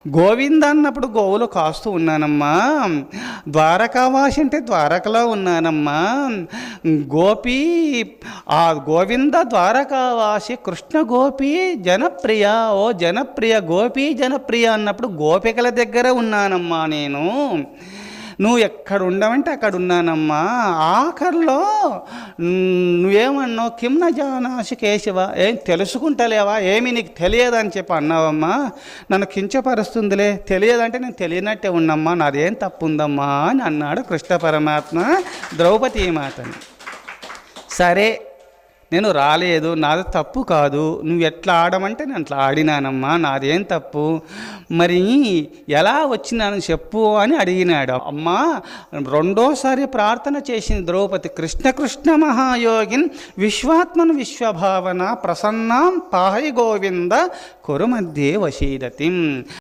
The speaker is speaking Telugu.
గోవింద అన్నప్పుడు గోవులు కాస్తూ ఉన్నానమ్మా. ద్వారకావాసి అంటే ద్వారకలో ఉన్నానమ్మా. గోపి ఆ గోవింద ద్వారకావాసి కృష్ణ గోపి జనప్రియ, ఓ జనప్రియ గోపి జనప్రియ అన్నప్పుడు గోపికల దగ్గర ఉన్నానమ్మా నేను. నువ్వు ఎక్కడ ఉండవంటే అక్కడ ఉన్నానమ్మా. ఆఖరిలో నువ్వేమన్నావు, కిమ్న జానాసి కేశవ, ఏం తెలుసుకుంటలేవా, ఏమి నీకు తెలియదని చెప్పి అన్నావమ్మా. నన్ను కించపరుస్తుందిలే, తెలియదంటే నేను తెలియనట్టే ఉన్నమ్మా, నాదేం తప్పు ఉందమ్మా అని అన్నాడు కృష్ణ పరమాత్మ ద్రౌపదీ మాతని. సరే, నేను రాలేదు, నాది తప్పు కాదు, నువ్వు ఎట్లా ఆడమంటే నేను అట్లా ఆడినానమ్మా, నాదేం తప్పు, మరి ఎలా వచ్చినాను చెప్పు అని అడిగినాడు. అమ్మా రెండోసారి ప్రార్థన చేసింది ద్రౌపది. కృష్ణ కృష్ణ మహాయోగిన్ విశ్వాత్మను విశ్వభావన ప్రసన్నాం పాహి గోవింద కురు మధ్యే వశీదతిం.